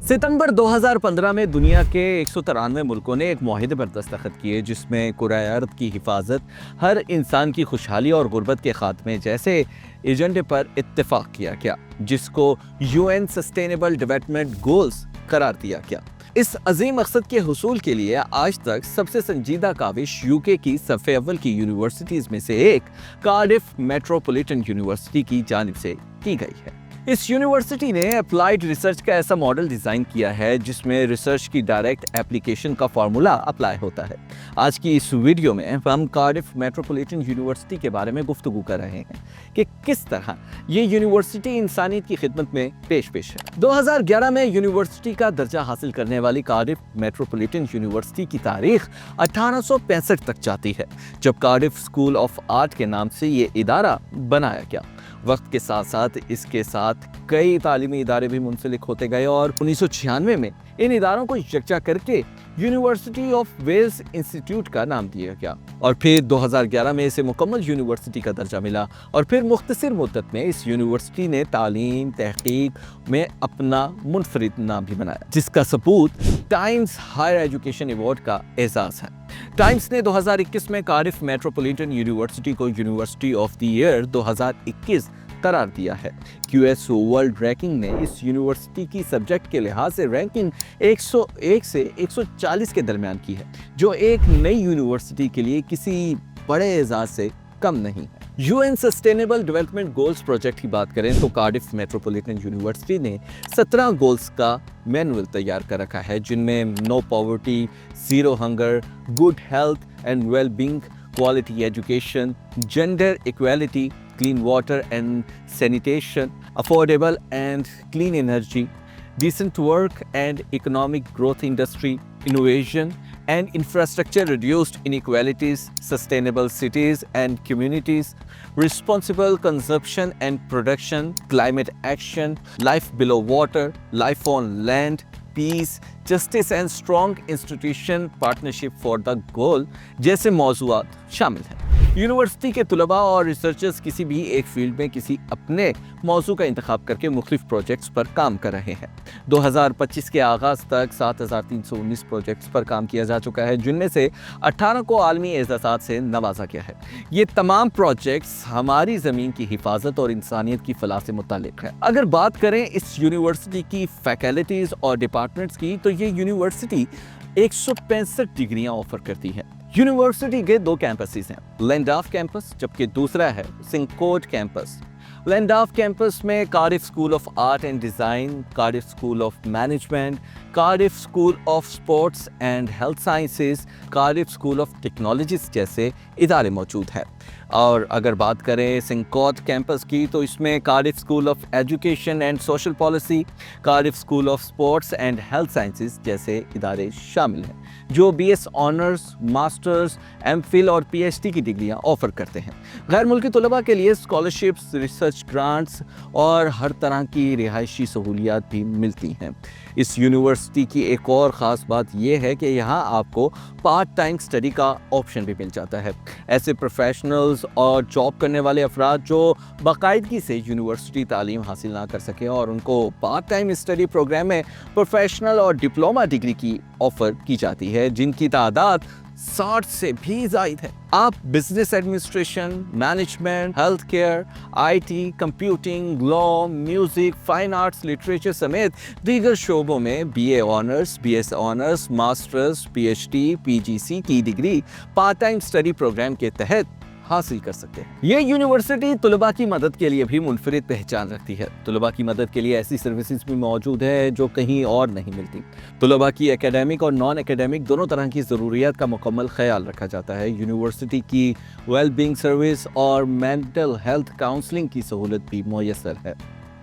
सितंबर 2015 में दुनिया के 193 मुल्कों ने एक मुआहिदे पर दस्तखत किए जिसमें कुराए अर्द की हिफाजत, हर इंसान की खुशहाली और गुर्बत के खात्मे जैसे एजेंडे पर इत्तेफाक किया गया, जिसको यूएन सस्टेनेबल डेवलपमेंट गोल्स करार दिया गया। इस अजीम मकसद के हुसूल के लिए आज तक सबसे संजीदा काविश यूके की सफ़े अव्वल की यूनिवर्सिटीज़ में से एक कार्डिफ मेट्रोपॉलिटन यूनिवर्सिटी की जानिब से की गई है। इस यूनिवर्सिटी ने अप्लाइड रिसर्च का ऐसा मॉडल डिज़ाइन किया है जिसमें रिसर्च की डायरेक्ट एप्लीकेशन का फार्मूला अप्लाई होता है। आज की इस वीडियो में हम कार्डिफ मेट्रोपॉलिटन यूनिवर्सिटी के बारे में गुफ्तगू कर रहे हैं कि किस तरह ये यूनिवर्सिटी इंसानियत की खिदमत में पेश है। 2011 में यूनिवर्सिटी का दर्जा हासिल करने वाली कार्डिफ मेट्रोपॉलिटन यूनिवर्सिटी की तारीख 1865 तक जाती है, जब कार्डिफ स्कूल ऑफ आर्ट के नाम से ये इदारा बनाया गया। वक्त के साथ साथ इसके साथ कई तालीमी इदारे भी मुंसलिक होते गए और 1996 में इन इदारों को यकजा करके यूनिवर्सिटी ऑफ वेल्स इंस्टीट्यूट का नाम दिया गया और फिर 2011 में इसे मुकम्मल यूनिवर्सिटी का दर्जा मिला और फिर मुख्तसर मुद्दत में इस यूनिवर्सिटी ने तालीम तहकीक में अपना मुनफरिद नाम भी बनाया, जिसका सबूत टाइम्स हायर एजुकेशन अवार्ड का एजाज़ है। टाइम्स ने 2021 में कार्डिफ मेट्रोपॉलिटन यूनिवर्सिटी को यूनिवर्सिटी ऑफ द ईयर 2021 करार दिया है। QS वर्ल्ड रैंकिंग ने इस यूनिवर्सिटी की सब्जेक्ट के लिहाज से रैंकिंग 101 से 140 के दरमियान की है, जो एक नई यूनिवर्सिटी के लिए किसी बड़े एजाज से कम नहीं है। UN sustainable development goals project की बात करें तो कार्डिफ मेट्रोपॉलिटन यूनिवर्सिटी ने 17 गोल्स का मैनुअल तैयार कर रखा है, जिनमें no poverty, zero hunger, good health and well being, quality education, gender equality, clean water and sanitation, affordable and clean energy, decent work and economic growth industry, innovation and infrastructure, reduced inequalities, sustainable cities and communities, responsible consumption and production, climate action, life below water, life on land, peace, justice and strong institution partnership for the goal जैसे मौज़ूआत शामिल हैं। University के तुलबा और researchers किसी भी एक field में किसी अपने मौजू का इंतखाब करके मुख्तलिफ प्रोजेक्ट्स पर काम कर रहे हैं। 2025 के आगाज़ तक 7319 प्रोजेक्ट्स पर काम किया जा चुका है, जिनमें से 18 को आलमी एजाज़ात से नवाजा गया है। ये तमाम प्रोजेक्ट्स हमारी ज़मीन की हिफाजत और इंसानियत की फलाह से मुताल्लिक़ है। अगर बात करें इस यूनिवर्सिटी की फैकल्टीज़ और डिपार्टमेंट्स की, तो ये यूनिवर्सिटी 165 डिग्रियाँ ऑफर करती है। यूनिवर्सिटी के 2 कैंपसेस हैं, लैंडॉफ कैंपस जबकि दूसरा है सिंकोड कैंपस। लैंडॉफ कैंपस में Cardiff school of art and design, Cardiff school of management, Cardiff school of sports and health sciences, Cardiff school of technologies जैसे इदारे मौजूद हैं। और अगर बात करें सिंकोड कैंपस की, तो इसमें Cardiff school of education and social policy, Cardiff school of sports and health sciences जैसे इदारे शामिल हैं, जो BS ऑनर्स, मास्टर्स, MPhil और PhD की डिग्रियां ऑफर करते हैं। गैर मुल्की तलबा के लिए स्कॉलरशिप्स, रिसर्च ग्रांट्स और हर तरह की रिहायशी सहूलियात भी मिलती हैं। इस यूनिवर्सिटी की एक और ख़ास बात यह है कि यहाँ आपको पार्ट टाइम स्टडी का ऑप्शन भी मिल जाता है। ऐसे प्रोफेशनल्स और जॉब करने वाले अफराद जो बाकायदगी से यूनिवर्सिटी तालीम हासिल ना कर सके और उनको पार्ट टाइम स्टडी प्रोग्राम में प्रोफेशनल और डिप्लोमा डिग्री की ऑफ़र की जाती है, जिनकी तादाद 60 से भी ज़ायद है। आप business administration, management, health care, IT, computing, law, music, fine arts, literature समेत दीगर शोबों में BA honours, BS honours, masters, PhD, PGC की degree part time study programme के तहत हासिल कर सकते हैं। ये यूनिवर्सिटी तुलबा की मदद के लिए भी मुनफरिद पहचान रखती है। तुलबा की मदद के लिए ऐसी सर्विसेज भी मौजूद है जो कहीं और नहीं मिलती। तुलबा की एकेडमिक और नॉन एकेडमिक दोनों तरह की ज़रूरियात का मुकम्मल ख्याल रखा जाता है। यूनिवर्सिटी की वेल बीइंग सर्विस और मेंटल हेल्थ काउंसलिंग की सहूलत भी मुयस्सर है।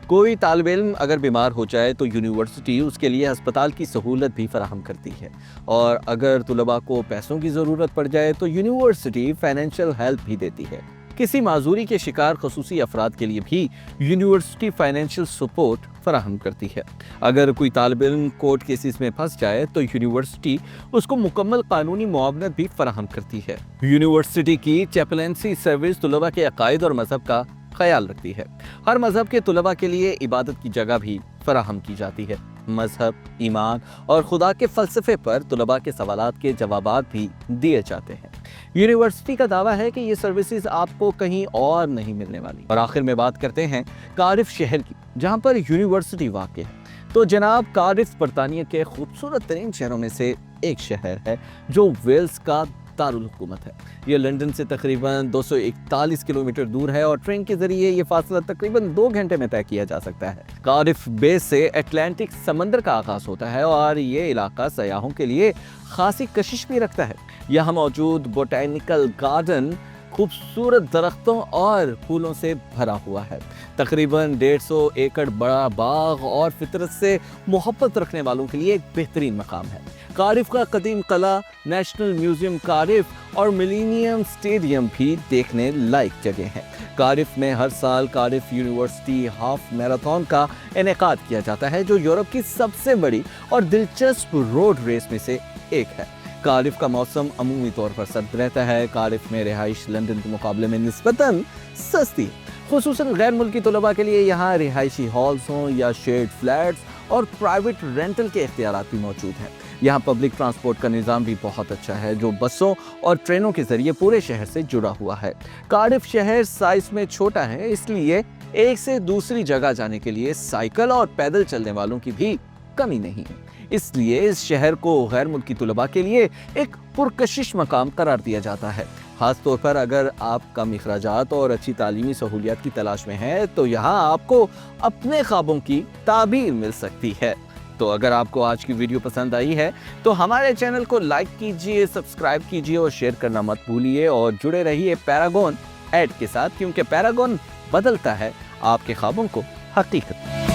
कोई तालिब इल्म अगर बीमार हो जाए तो यूनिवर्सिटी उसके लिए अस्पताल की सहूलत भी फराहम करती है, और अगर तुलबा को पैसों की ज़रूरत पड़ जाए तो यूनिवर्सिटी फाइनेंशियल हेल्प भी देती है। किसी माजूरी के शिकार खसूसी अफराद के लिए भी यूनिवर्सिटी फाइनेंशियल सपोर्ट फराहम करती है। अगर कोई तालिब इल्म कोर्ट केसेस में फंस जाए तो यूनिवर्सिटी उसको मुकम्मल कानूनी मुआवनत भी फराहम करती है। यूनिवर्सिटी की चैपलेंसी सर्विस तुलबा के अकायद और मजहब का ख्याल रखती है। हर मजहब के तुलबा के लिए इबादत की जगह भी फराहम की जाती है। मजहब, ईमान और खुदा के फ़लसफ़े पर तलबा के सवालात के जवाबात भी दिए जाते हैं। यूनिवर्सिटी का दावा है कि ये सर्विसेज आपको कहीं और नहीं मिलने वाली। और आखिर में बात करते हैं कार्डिफ शहर की, जहाँ पर यूनिवर्सिटी वाक़ है। तो जनाब, कार्डिफ बरतानिया के खूबसूरत तरीन शहरों में से एक शहर है जो वेल्स का दारुल हुकूमत है। ये लंदन से तकरीबन 241 किलोमीटर दूर है और ट्रेन के जरिए ये फासला तकरीबन 2 घंटे में तय किया जा सकता है। कार्डिफ बेस से अटलांटिक समंदर का आगाज होता है और ये इलाका सयाहों के लिए खासी कशिश भी रखता है। यहाँ मौजूद बोटैनिकल गार्डन खूबसूरत दरख्तों और फूलों से भरा हुआ है। तकरीबन 150 एकड़ बड़ा बाग और फितरत से मोहब्बत रखने वालों के लिए एक बेहतरीन मकाम है। कार्डिफ का कदीम कला, नेशनल म्यूजियम कार्डिफ और मिलेनियम स्टेडियम भी देखने लायक जगह है। कार्डिफ में हर साल कार्डिफ यूनिवर्सिटी हाफ मैराथन का इनेकाद किया जाता है, जो यूरोप की सबसे बड़ी और दिलचस्प रोड रेस में से एक है। कार्डिफ का मौसम अमूमी तौर पर सर्द रहता है। कार्डिफ में रिहाइश लंदन के मुकाबले में निस्बतन सस्ती है, खुसूसन गैर मुल्की तलबा के लिए यहाँ रिहायशी हॉल्स हों या शेड फ्लैट्स और प्राइवेट रेंटल के इख्तियारात भी मौजूद हैं। यहाँ पब्लिक ट्रांसपोर्ट का निज़ाम भी बहुत अच्छा है, जो बसों और ट्रेनों के जरिए पूरे शहर से जुड़ा हुआ है। कार्डिफ शहर साइज में छोटा है, इसलिए एक से दूसरी जगह जाने के लिए साइकिल और पैदल चलने वालों की भी कमी नहीं है। इसलिए इस शहर को गैर मुल्की तलबा के लिए एक पुरकशिश मकाम करार दिया जाता है। खास तौर पर अगर आप कम इखराजात और अच्छी तालीमी सहूलियात की तलाश में हैं, तो यहाँ आपको अपने ख्वाबों की ताबीर मिल सकती है। तो अगर आपको आज की वीडियो पसंद आई है तो हमारे चैनल को लाइक कीजिए, सब्सक्राइब कीजिए और शेयर करना मत भूलिए और जुड़े रहिए पैरागॉन ऐड के साथ, क्योंकि पैरागॉन बदलता है आपके ख्वाबों को हकीकत।